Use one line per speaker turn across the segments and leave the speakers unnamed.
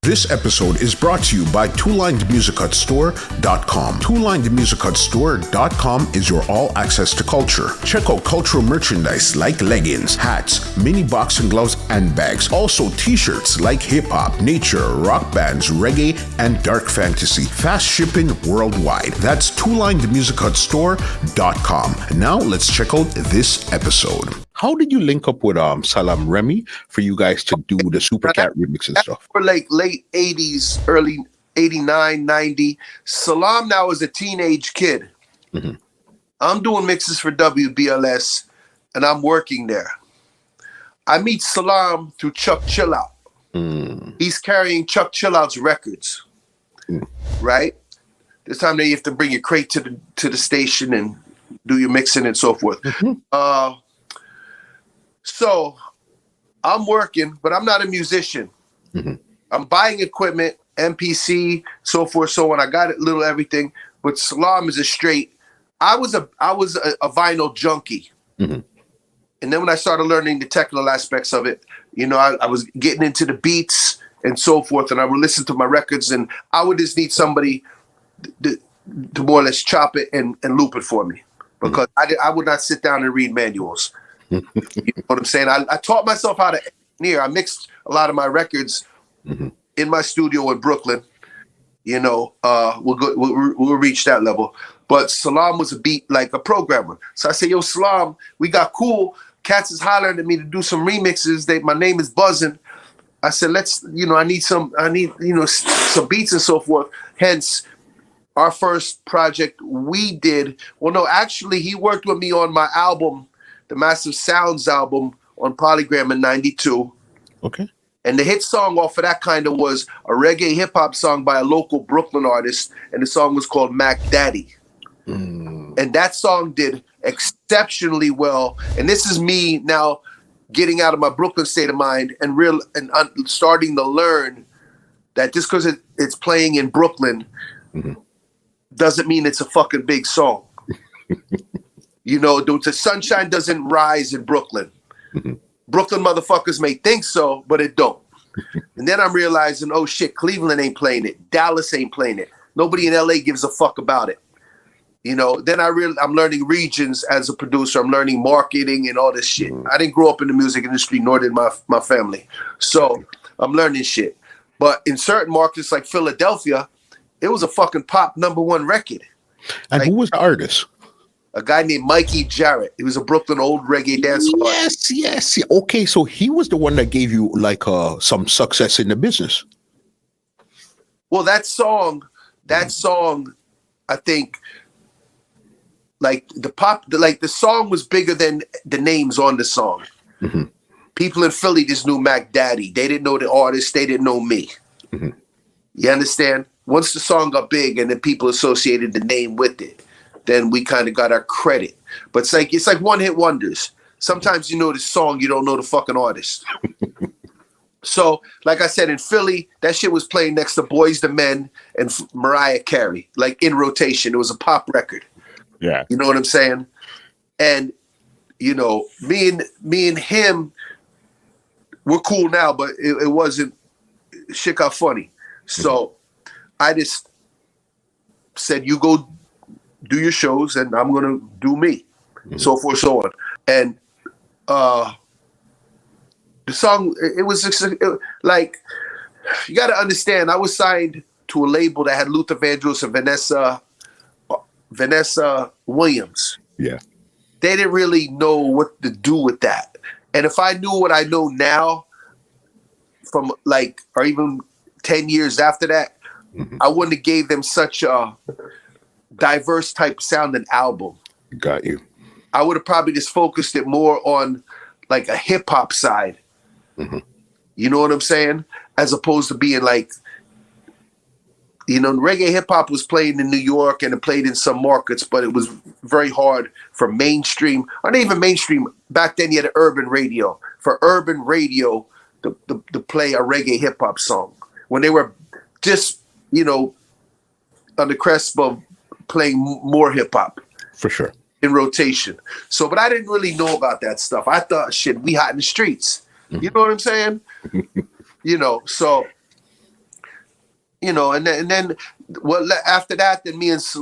This episode is brought to you by TwoLinedMusicHutStore.com. TwoLinedMusicHutStore.com is your all-access to culture. Check out cultural merchandise like leggings, hats, mini boxing gloves, and bags. Also t-shirts like hip-hop, nature, rock bands, reggae, and dark fantasy. Fast shipping worldwide. That's TwoLinedMusicHutStore.com. Now let's check out this episode. How did you link up with Salaam Remi for you guys to do the Super Cat remix and stuff?
For like late 80s, early 89, 90. Salaam now is a teenage kid. Mm-hmm. I'm doing mixes for WBLS and I'm working there. I meet Salaam through Chuck Chillout. Mm. He's carrying Chuck Chillout's records, right? This time they have to bring your crate to the station and do your mixing and so forth. Mm-hmm. So I'm working, but I'm not a musician. Mm-hmm. I'm buying equipment, MPC, so forth, so on. I got a little everything, but Salaam is a straight. I was a vinyl junkie. Mm-hmm. And then when I started learning the technical aspects of it, you know, I was getting into the beats and so forth, and I would listen to my records, and I would just need somebody to more or less chop it and loop it for me, because mm-hmm. I would not sit down and read manuals. You know what I'm saying? I taught myself how to engineer. I mixed a lot of my records mm-hmm. in my studio in Brooklyn. You know, we'll reach that level. But Salaam was a beat like a programmer. So I said, yo, Salaam, we got cool. Cats is hollering at me to do some remixes. My name is buzzing. I said, I need some beats and so forth. Hence, our first project we did. Well, no, actually, he worked with me on my album, the Massive Sounds album on Polygram in 92. Okay. And the hit song off of that kind of was a reggae hip hop song by a local Brooklyn artist. And the song was called Mack Daddy. Mm. And that song did exceptionally well. And this is me now getting out of my Brooklyn state of mind and starting to learn that just because it's playing in Brooklyn mm-hmm. doesn't mean it's a fucking big song. You know, the sunshine doesn't rise in Brooklyn. Mm-hmm. Brooklyn motherfuckers may think so, but it don't. And then I'm realizing, oh shit, Cleveland ain't playing it. Dallas ain't playing it. Nobody in LA gives a fuck about it. You know, then I'm learning regions as a producer. I'm learning marketing and all this shit. Mm-hmm. I didn't grow up in the music industry, nor did my family. So I'm learning shit. But in certain markets like Philadelphia, it was a fucking pop #1 record.
And like, who was the artist?
A guy named Mikey Jarrett. He was a Brooklyn old reggae dancer.
Yes. Okay, so he was the one that gave you like some success in the business.
Well, that song, I think, like the song was bigger than the names on the song. Mm-hmm. People in Philly just knew Mack Daddy. They didn't know the artist. They didn't know me. Mm-hmm. You understand? Once the song got big and then people associated the name with it, then we kind of got our credit. But it's like one-hit wonders. Sometimes you know the song, you don't know the fucking artist. So, like I said, in Philly, that shit was playing next to Boyz II Men and Mariah Carey, like in rotation. It was a pop record. Yeah. You know what I'm saying? And, you know, me and him, we're cool now, but it wasn't, shit got funny. So I just said, you go do your shows and I'm going to do me, so forth, so on. And the song, it was like, you got to understand, I was signed to a label that had Luther Vandross and Vanessa Williams. Yeah. They didn't really know what to do with that. And if I knew what I know now from like, or even 10 years after that, mm-hmm. I wouldn't have gave them such a diverse type sounding album.
Got you.
I would have probably just focused it more on like a hip hop side. Mm-hmm. You know what I'm saying? As opposed to being like, you know, reggae hip hop was played in New York and it played in some markets, but it was very hard for mainstream, or not even mainstream. Back then you had an urban radio. For urban radio to play a reggae hip hop song when they were just, you know, on the cusp of playing more hip hop.
For sure.
In rotation. So, but I didn't really know about that stuff. I thought, shit, we hot in the streets. Mm-hmm. You know what I'm saying? You know, so and then after that, then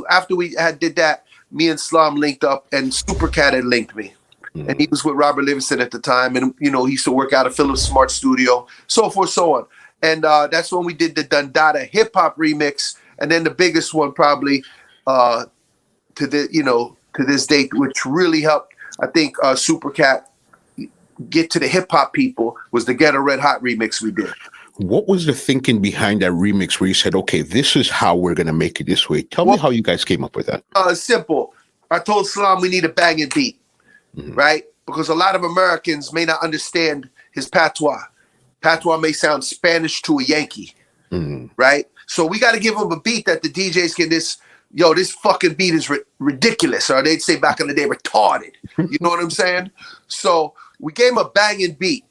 after we did that, me and Salaam linked up, and Supercat had linked me. And he was with Robert Livingston at the time, and he used to work out of Philip Smart Studio, so forth, so on. And that's when we did the Dundada hip hop remix, and then the biggest one probably to this date, which really helped, I think, Supercat get to the hip hop people, was the Ghetto Red Hot remix we did.
What was the thinking behind that remix where you said, okay, this is how we're going to make it this way? Tell me how you guys came up with that.
Simple. I told Salaam we need a banging beat, right? Because a lot of Americans may not understand his patois. Patois may sound Spanish to a Yankee, right? So we got to give him a beat that the DJs can this fucking beat is ridiculous. Or they'd say back in the day, retarded. You know what I'm saying? So we gave him a banging beat,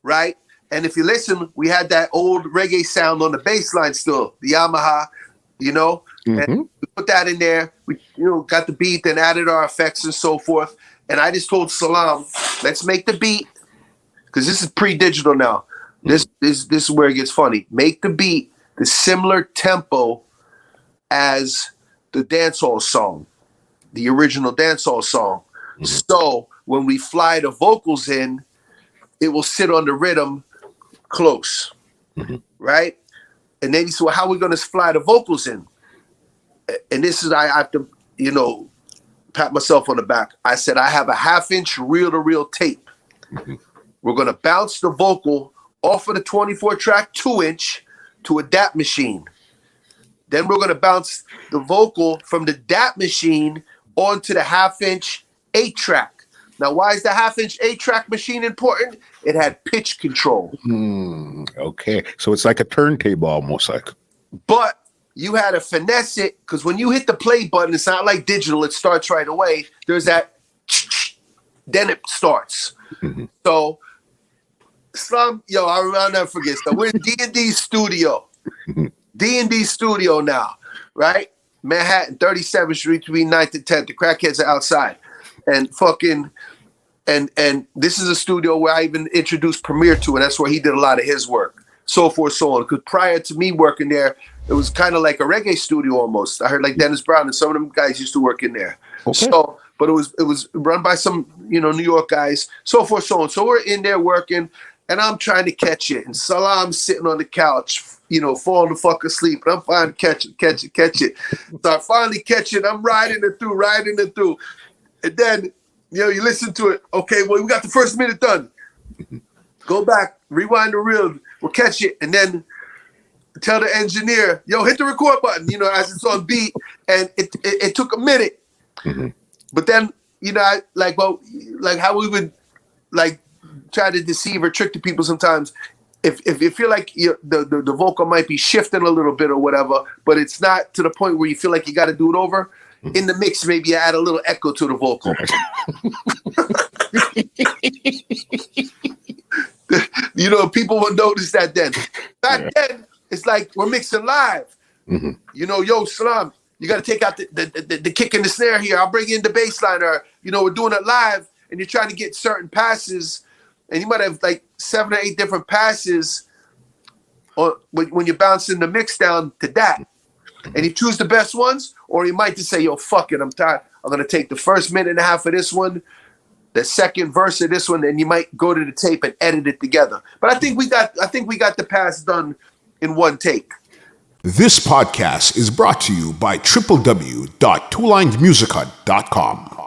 right? And if you listen, we had that old reggae sound on the bass line still, the Yamaha, and we put that in there. We, got the beat, then added our effects and so forth. And I just told Salaam, let's make the beat, because this is pre-digital now. This is where it gets funny. Make the beat the similar tempo as the dancehall song, the original dancehall song. So when we fly the vocals in, it will sit on the rhythm close, right? And then he said, well, how are we going to fly the vocals in? And this is, I have to, pat myself on the back. I said, I have a 1/2-inch reel-to-reel tape. We're going to bounce the vocal off of the 24-track 2-inch to a DAP machine. Then we're going to bounce the vocal from the DAP machine onto the 1/2-inch 8-track. Now, why is the 1/2-inch 8-track machine important? It had pitch control.
Okay. So it's like a turntable almost like.
But you had to finesse it, because when you hit the play button, it's not like digital. It starts right away. There's that, then it starts. So, I'll never forget. So we're in D&D studio. D&D studio now, right? Manhattan, 37th Street between 9th and 10th. The crackheads are outside. And fucking, and this is a studio where I even introduced Premier to, and that's where he did a lot of his work. So forth, so on. Because prior to me working there, it was kind of like a reggae studio almost. I heard like Dennis Brown and some of them guys used to work in there. Okay. So, but it was run by some, New York guys, so forth, so on. So we're in there working, and I'm trying to catch it. And Salaam's sitting on the couch, falling the fuck asleep. And I'm trying to catch it. So I finally catch it. I'm riding it through. And then, you listen to it. Okay, well, we got the first minute done. Go back, rewind the reel, we'll catch it, and then tell the engineer, hit the record button, as it's on beat. And it took a minute. But then, how we would try to deceive or trick the people sometimes. If you feel like the vocal might be shifting a little bit or whatever, but it's not to the point where you feel like you got to do it over, in the mix, maybe you add a little echo to the vocal. People will notice that then. Back then, it's like we're mixing live. Salaam, you got to take out the kick and the snare here. I'll bring in the bass line. Or, we're doing it live, and you're trying to get certain passes, and you might have like 7 or 8 different passes when you're bouncing the mix down to that. And you choose the best ones, or you might just say, fuck it, I'm tired. I'm going to take the first minute and a half of this one, the second verse of this one, and you might go to the tape and edit it together. But I think we got the pass done in one take.
This podcast is brought to you by www.twolinedmusichut.com.